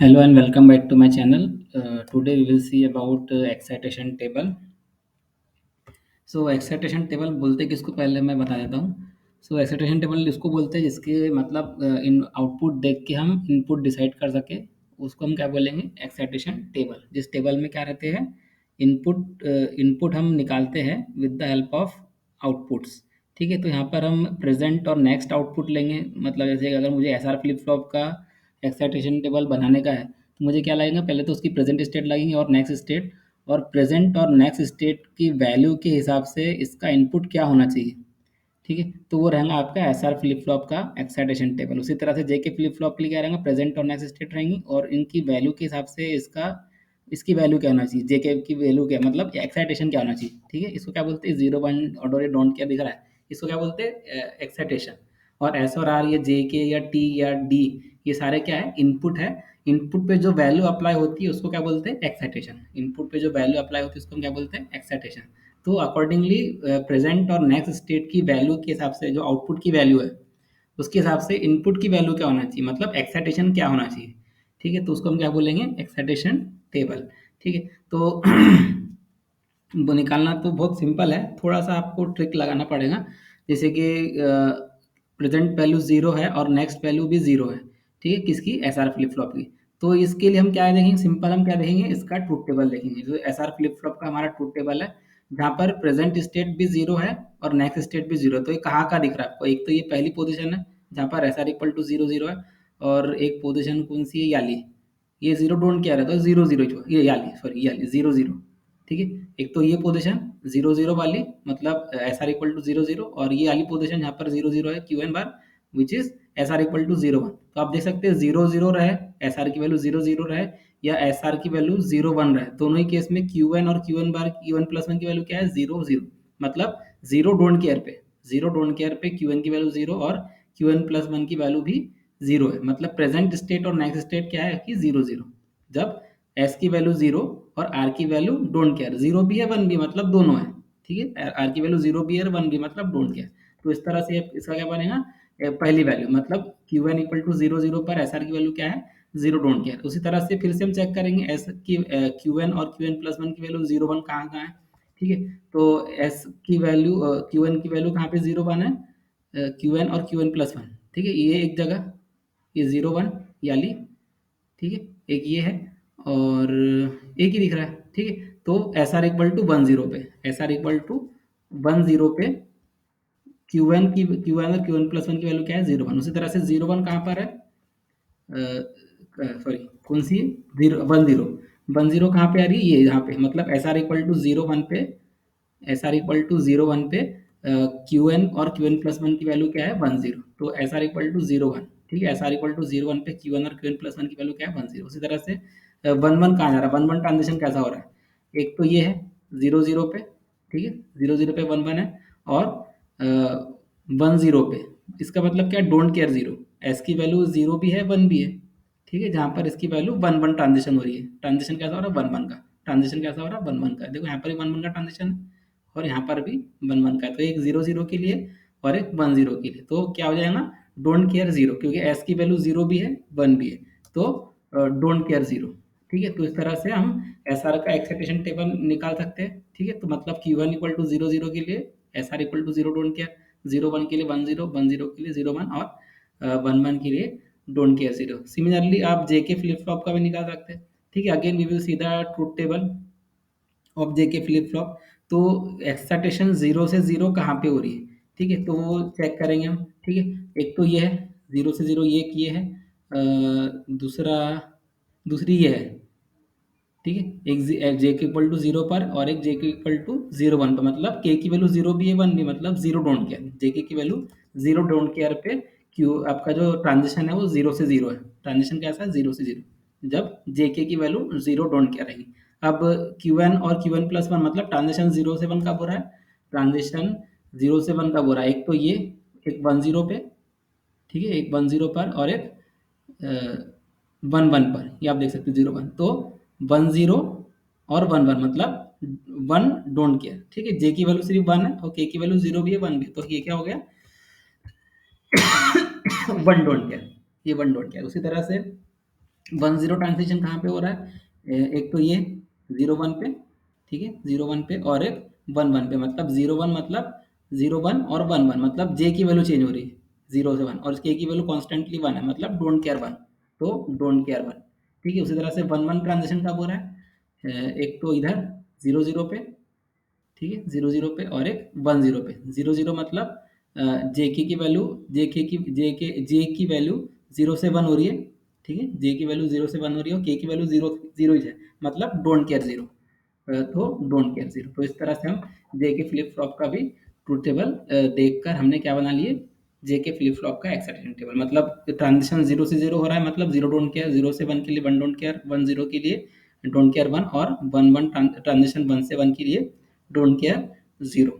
Hello and welcome back to my channel. Today we will see about excitation table. Excitation table बोलते किसको पहले मैं बता देता हूँ। एक्साइटेशन टेबल इसको बोलते हैं जिसके मतलब इन आउटपुट देख के हम इनपुट डिसाइड कर सके, उसको हम क्या बोलेंगे, एक्साइटेशन टेबल। जिस टेबल में क्या रहते हैं, इनपुट हम निकालते हैं with the help of outputs. ठीक है, तो यहाँ पर हम प्रेजेंट और नेक्स्ट आउटपुट लेंगे। मतलब जैसे अगर मुझे एस आर फ्लिप फ्लॉप का एक्साइटेशन टेबल बनाने का है, तो मुझे क्या लगेगा, पहले तो उसकी प्रेजेंट स्टेट लगेंगे और नेक्स्ट स्टेट, और प्रेजेंट और नेक्स्ट स्टेट की वैल्यू के हिसाब से इसका इनपुट क्या होना चाहिए। ठीक है, तो वो रहेगा आपका एस आर फ्लिप फ्लॉप का एक्साइटेशन टेबल। उसी तरह से जे के फ्लिप फ्लॉप के लिए क्या रहेगा, प्रेजेंट और नेक्स्ट स्टेट रहेंगी और इनकी वैल्यू के हिसाब से इसकी वैल्यू क्या होना चाहिए, जे के की वैल्यू क्या, मतलब एक्साइटेशन क्या होना चाहिए। ठीक है, इसको क्या बोलते हैं, जीरो वन और डोंट क्या दिख रहा है, इसको क्या बोलते हैं, एक्साइटेशन। और एस और आर, ये जे के या टी या डी, ये सारे क्या है, इनपुट है। इनपुट पे जो वैल्यू अप्लाई होती है उसको क्या बोलते हैं, एक्साइटेशन। इनपुट पे जो वैल्यू अप्लाई होती है उसको हम क्या बोलते हैं, एक्साइटेशन। तो अकॉर्डिंगली प्रेजेंट और नेक्स्ट स्टेट की वैल्यू के हिसाब से जो आउटपुट की वैल्यू है, उसके हिसाब से इनपुट की वैल्यू क्या होना चाहिए, मतलब एक्साइटेशन क्या होना चाहिए। ठीक है, तो उसको हम क्या बोलेंगे, एक्साइटेशन टेबल। ठीक है, तो वो निकालना तो बहुत सिंपल है, थोड़ा सा आपको ट्रिक लगाना पड़ेगा। जैसे कि प्रेजेंट वैल्यू जीरो है और नेक्स्ट वैल्यू भी जीरो है। ठीक है, किसकी, एस आर फ्लिप फ्लॉप की। तो इसके लिए हम क्या देखेंगे, सिंपल हम क्या देखेंगे, इसका ट्रूथ टेबल देखेंगे। जो एस आर फ्लिप फ्लॉप का हमारा ट्रूथ टेबल है, जहाँ पर प्रेजेंट स्टेट भी जीरो है और नेक्स्ट स्टेट भी जीरो है। तो ये कहाँ का दिख रहा है आपको, एक तो ये पहली पोजीशन है जहाँ पर S R equal to zero zero है, और एक पोजीशन कौन सी है, याली। ये जीरो डोंट क्या रहता है, जीरो जीरो, ये याली, सॉरी याली जीरो जीरो। ठीक है, एक तो ये पोजीशन जीरो जीरो वाली, मतलब S R equal to zero zero, और ये वाली पोजीशन जहाँ पर जीरो जीरो है, Q N bar, which is S R equal to zero one. तो आप देख सकते हैं जीरो जीरो रहे, एस आर की वैल्यू जीरो जीरो रहे, या एस आर की वैल्यू जीरो वन रहे, दोनों ही केस में क्यू एन और Q N bar, Q N plus one की वैल्यू क्या है, जीरो जीरो। मतलब जीरो डोंट केयर पे, जीरो डोंट केयर पे क्यू एन की वैल्यू जीरो और क्यू एन प्लस वन की वैल्यू भी जीरो है। मतलब प्रेजेंट स्टेट और नेक्स्ट स्टेट क्या है कि जीरो जीरो। जब एस की वैल्यू जीरो और आर की वैल्यू डोंट केयर, जीरो भी है वन भी, मतलब दोनों है। ठीक है, आर की वैल्यू जीरो भी है वन भी, मतलब डोंट केयर। तो इस तरह से इसका क्या बनेगा, पहली वैल्यू मतलब Q N equal to zero zero पर एस आर की वैल्यू क्या है, जीरो डोंट केयर। उसी तरह से फिर से हम चेक करेंगे एस की, क्यू एन और क्यू एन प्लस वन की वैल्यू जीरो वन कहाँ कहाँ है। ठीक है, तो एस की वैल्यू, क्यू एन की वैल्यू कहाँ पे जीरो वन है, क्यू एन और क्यू एन प्लस वन। ठीक है, ये एक जगह, ये जीरो वन याली। ठीक है, एक ये है, और एक ही दिख रहा है। ठीक है, तो S R equal to one zero पे, S R equal to one zero पे क्यू एन और क्यू एन प्लस वन की वैल्यू क्या है, जीरो वन। उसी तरह से जीरो वन कहाँ पर है, सॉरी कौन सी, zero one zero, one zero कहाँ पे आ रही है, ये यहाँ पे, मतलब S R equal to zero one पे, S R equal to zero one पे क्यू एन और क्यू एन प्लस वन की वैल्यू क्या है, वन जीरो। तो S R equal to zero one. ठीक है, S R equal to zero one पे क्यू एन और क्यू एन प्लस वन की वैल्यू क्या है, वन जीरो। उसी तरह से वन वन कहाँ जा रहा है, वन वन ट्रांजेक्शन कैसा हो रहा है, एक तो ये है जीरो जीरो पे। ठीक है, जीरो जीरो पे वन वन है, और वन जीरो पे, इसका मतलब क्या, डोंट केयर जीरो। एस की वैल्यू जीरो भी है वन भी है। ठीक है, जहाँ पर इसकी वैल्यू वन वन ट्रांजेक्शन हो रही है, ट्रांजेक्शन कैसा हो रहा है, वन वन का। ट्रांजेक्शन कैसा हो रहा है, वन वन का। देखो यहाँ पर भी वन वन का ट्रांजेक्शन है, और यहाँ पर भी वन वन का है। तो एक जीरो जीरो के लिए और एक वन जीरो के लिए, तो क्या हो जाएगा, डोंट केयर जीरो, क्योंकि एस की वैल्यू जीरो भी है वन भी है, तो डोंट केयर जीरो। ठीक है, तो इस तरह से हम एस आर का एक्साइटेशन टेबल निकाल सकते हैं। ठीक है, तो मतलब Q one equal to zero zero के लिए S R equal to zero don't care, zero one के लिए वन जीरो के लिए जीरो वन, और वन वन के लिए डोंट केयर जीरो। सिमिलरली आप जे के फ्लिप फ्लॉप का भी निकाल सकते हैं। ठीक है, again we will see the truth table of J K flip flop. तो एक्साइटेशन जीरो से जीरो कहाँ पे हो रही है, ठीक है, तो वो चेक करेंगे हम। ठीक है, एक तो ये है जीरो से जीरो, ये एक ये है, दूसरा, दूसरी ये है। ठीक है, एक जे के इक्वल टू जीरो पर और एक जे के इक्वल टू जीरो वन पर, मतलब के की वैल्यू जीरो भी है वन भी, मतलब जीरो डोंट केयर। जे के की वैल्यू जीरो डोंट केयर पे क्यू आपका जो ट्रांजिशन है वो जीरो से जीरो है। ट्रांजिशन कैसा है, जीरो से जीरो, जब जे के की वैल्यू जीरो डोंट केयर रहेगी। अब क्यू एन और क्यू एन प्लस वन, मतलब ट्रांजिशन जीरो से वन कब हो रहा है, ट्रांजिशन जीरो से वन कब हो रहा है, एक तो ये, एक वन जीरो पे। ठीक है, एक वन जीरो पर और एक वन वन पर, ये आप देख सकते हो जीरो वन। तो वन जीरो और वन वन, मतलब वन डोंट केयर। ठीक है, जे की वैल्यू सिर्फ वन है और के की वैल्यू जीरो भी है वन भी है, तो ये क्या हो गया, वन डोंट केयर। ये वन डोंट केयर। उसी तरह से 1-0 ट्रांज़िशन कहाँ पे हो रहा है? एक तो ये 0-1 पे, ठीक है? 0-1 पे और एक 1-1 पे, मतलब 0-1 मतलब 0-1 और 1-1 मतलब जे की वैल्यू चेंज हो रही है 0 से 1 और के की वैल्यू कॉन्स्टेंटली 1 है मतलब डोंट केयर 1, तो डोंट केयर 1, ठीक है? उसी तरह से 1-1 ट्रांज़िशन कब हो रहा है? एक तो इधर 0-0 पे, ठीक है? 0-0 पे और एक 1-0 पे। 0-0 मतलब जेके की वैल्यू जे की वैल्यू 0 से 1 हो रही है, ठीक है? जे की वैल्यू 0 से 1 हो रही है और के की वैल्यू 0 0 ही है, मतलब डोंट केयर 0, तो डोंट केयर 0। तो इस तरह से हम जे के फ्लिप फ्लॉप का भी ट्रुथ टेबल देखकर हमने क्या बना लिए? जे के फ्लिप फ्लॉप का एक्साइटेशन टेबल, मतलब ट्रांजिशन 0 से 0 हो रहा है मतलब 0 डोंट केयर, 0 से 1 के लिए 1 डोंट केयर, 1-0 के लिए डोंट केयर 1 और 1-1 ट्रांजिशन 1 से 1 के लिए डोंट केयर 0।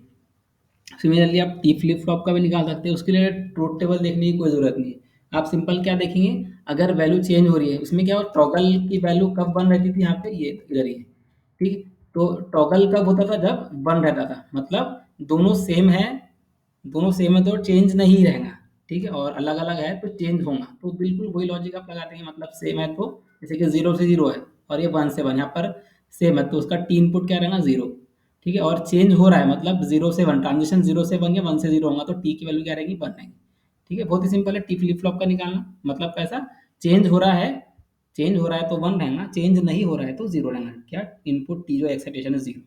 सिमिलरली आप टी फ्लिप फ्लॉप का भी निकाल सकते हैं, उसके लिए ट्रुथ टेबल देखने की कोई ज़रूरत नहीं है। आप सिंपल क्या देखेंगे, अगर वैल्यू चेंज हो रही है, उसमें क्या हो टॉगल की वैल्यू कब 1 रहती थी, यहाँ पे ये इधर ही है, ठीक है? तो टॉगल कब होता था? जब 1 रहता था, मतलब दोनों सेम है, दोनों सेम है तो चेंज नहीं रहेगा, ठीक है? और अलग-अलग है तो चेंज होगा। तो बिल्कुल वही लॉजिक आप लगा देंगे, मतलब सेम है तो जैसे कि 0 से 0 है और ये 1 से 1 यहाँ पर सेम है तो उसका टी इनपुट क्या रहेगा? 0, ठीक है? और चेंज हो रहा है मतलब 0 से 1 ट्रांजिशन 0 से 1 या 1 से 0 होगा तो टी की वैल्यू क्या रहेगी? 1 रहेगी, ठीक है? बहुत ही सिंपल है टी फ्लिप फ्लॉप का निकालना, मतलब कैसा? चेंज हो रहा है, चेंज हो रहा है तो 1 रहेगा, चेंज नहीं हो रहा है तो 0 रहेगा। क्या? इनपुट टी जो एक्साइटेशन है 0,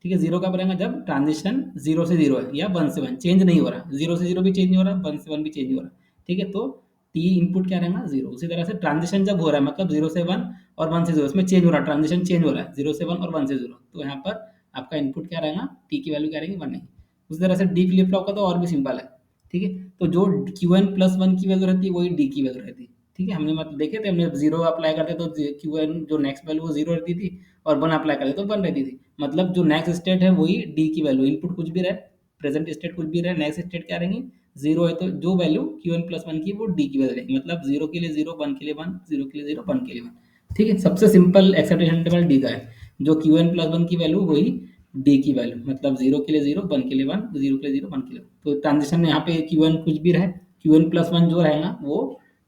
ठीक है? 0 कब रहेगा? जब ट्रांजिशन 0 से 0 है या 1 से 1 चेंज नहीं हो रहा, 0 से 0 भी चेंज नहीं हो रहा, 1 से 1 भी चेंज नहीं हो रहा, ठीक है? तो टी इनपुट क्या रहेगा? 0। उसी तरह से ट्रांजिशन जब हो रहा है मतलब 0 से 1 और 1 से 0 इसमें चेंज हो रहा है, ट्रांजिशन चेंज हो रहा है 0 से 1 और 1 से 0, तो यहाँ पर आपका इनपुट क्या रहेगा? टी की वैल्यू क्या रहेगी? 1 रहेगी। उसी तरह से डी फ्लिप फ्लॉप का तो और भी सिंपल है, ठीक है? तो जो क्यू एन प्लस 1 की वैल्यू रहती है वही डी की वैल्यू रहती है, ठीक है? हमने मतलब देखे थे, हमने 0 अप्लाई करते तो क्यू एन जो नेक्स्ट वैल्यू वो 0 रहती थी और 1 अप्लाई करते तो 1 रहती थी, मतलब जो नेक्स्ट स्टेट है वही डी की वैल्यू, इनपुट कुछ भी रहे, प्रेजेंट स्टेट कुछ भी रहे, नेक्स्ट स्टेट क्या रहेंगी? 0 है तो जो वैल्यू क्यू एन प्लस 1 की वो डी की वैल्यू रहेगी, मतलब 0 के लिए 0, 1 के लिए 1, 0 के लिए 0, 1 के लिए 1, ठीक है? सबसे सिंपल एक्साइटेशन टेबल डी का है, जो क्यू एन प्लस 1 की वैल्यू वही डी की वैल्यू, मतलब 0 के लिए 0, 1 के लिए 1, 0 के लिए 0, 1 के लिए 1। तो ट्रांजिशन में यहाँ पे क्यू एन कुछ भी रहे, क्यू एन प्लस 1 जो रहेगा वो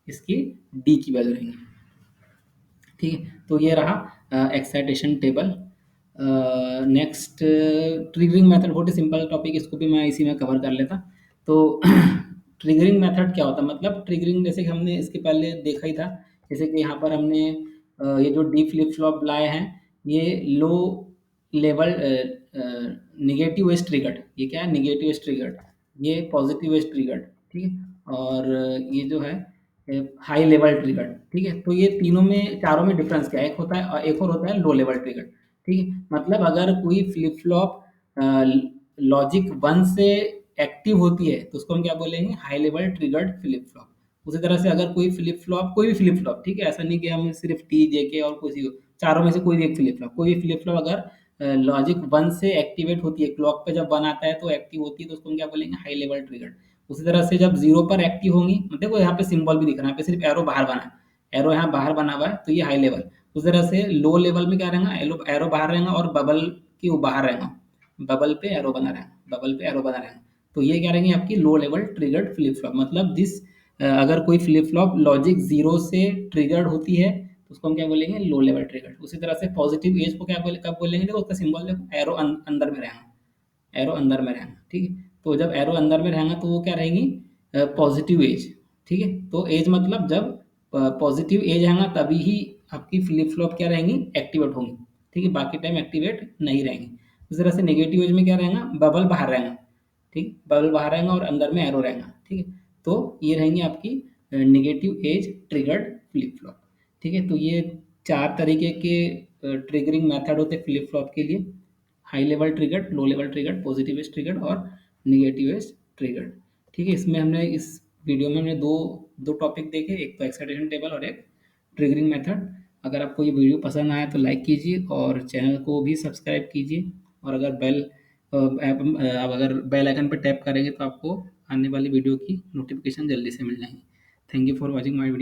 इसकी डी की वैल्यू रहेंगी, ठीक है? तो ये रहा excitation table. Next triggering method, बहुत ही सिंपल टॉपिक, इसको भी मैं इसी में कवर कर लेता। तो ट्रिगरिंग मेथड क्या होता है? मतलब ट्रिगरिंग जैसे कि हमने इसके पहले देखा ही था, जैसे कि यहाँ पर हमने ये जो डी फ्लिप फ्लॉप लाए हैं, ये low level negative edge triggered, ये क्या है? नेगेटिव एज ट्रिगर्ड, ये पॉजिटिव एज ट्रिगर्ड, ठीक है? और ये जो है हाई लेवल ट्रिगर, ठीक है? तो ये तीनों में, चारों में डिफरेंस क्या है? एक होता है, एक और होता है लो लेवल ट्रिगर, ठीक है? मतलब अगर कोई फ्लिप फ्लॉप लॉजिक 1 से एक्टिव होती है तो उसको हम क्या बोलेंगे? High level triggered flip flop. उसी तरह से अगर कोई फ्लिप फ्लॉप, कोई भी फ्लिप फ्लॉप, ठीक है? ऐसा नहीं कि हम सिर्फ टी जे के और किसी को, चारों में से कोई भी एक फ्लिप फ्लॉप, कोई भी फ्लिप फ्लॉप अगर लॉजिक 1 से एक्टिवेट होती है, क्लॉक पे जब 1 आता है तो एक्टिव होती है, तो उसको हम क्या बोलेंगे? High level triggered. उसी तरह से जब 0 पर एक्टिव होंगी, देखो यहाँ पे सिंबल भी दिख रहा है, यहाँ पे सिर्फ एरो बाहर बना है, एरो यहाँ बाहर बना हुआ है तो ये हाई लेवल। उस तरह से लो लेवल में क्या रहेगा? एरो एरो बाहर रहेगा और बबल की वो बाहर रहेगा, बबल पे एरो बना रहेगा, बबल पे एरो बना रहेगा, तो ये क्या रहेंगे? आपकी low level triggered flip flop. मतलब जिस अगर कोई फ्लिप फ्लॉप लॉजिक 0 से ट्रिगर्ड होती है तो उसको हम क्या बोलेंगे? Low level triggered. उसी तरह से पॉजिटिव एज को क्या बोले, कब बोलेंगे? देखो उसका सिंबल देखो, एरो अंदर में रहेगा, एरो अंदर में रहेगा, ठीक है? तो जब एरो अंदर में रहेगा तो वो क्या रहेंगी? पॉजिटिव एज, ठीक है? तो एज मतलब जब पॉजिटिव एज रहेगा तभी ही आपकी फ्लिप फ्लॉप क्या रहेंगी? एक्टिवेट होंगी, ठीक है? बाकी टाइम एक्टिवेट नहीं रहेंगी। इस तरह से नेगेटिव एज में क्या रहेगा? बबल बाहर रहेगा, ठीक, बबल बाहर रहेगा और अंदर में एरो रहेगा, ठीक है? तो ये रहेंगी आपकी negative edge triggered flip flop, ठीक है? तो ये चार तरीके के ट्रिगरिंग मेथड होते हैं फ्लिप फ्लॉप के लिए: high level triggered, low level triggered, positive edge triggered और नेगेटिव एज ट्रिगर्ड, ठीक है? इसमें हमने इस वीडियो में हमने दो दो टॉपिक देखे, एक तो एक्साइटेशन टेबल और एक ट्रिगरिंग मेथड। अगर आपको ये वीडियो पसंद आया तो लाइक कीजिए और चैनल को भी सब्सक्राइब कीजिए, और अगर आप अगर बेल आइकन पर टैप करेंगे तो आपको आने वाली वीडियो की नोटिफिकेशन जल्दी से मिल जाएगी। Thank you for watching my video.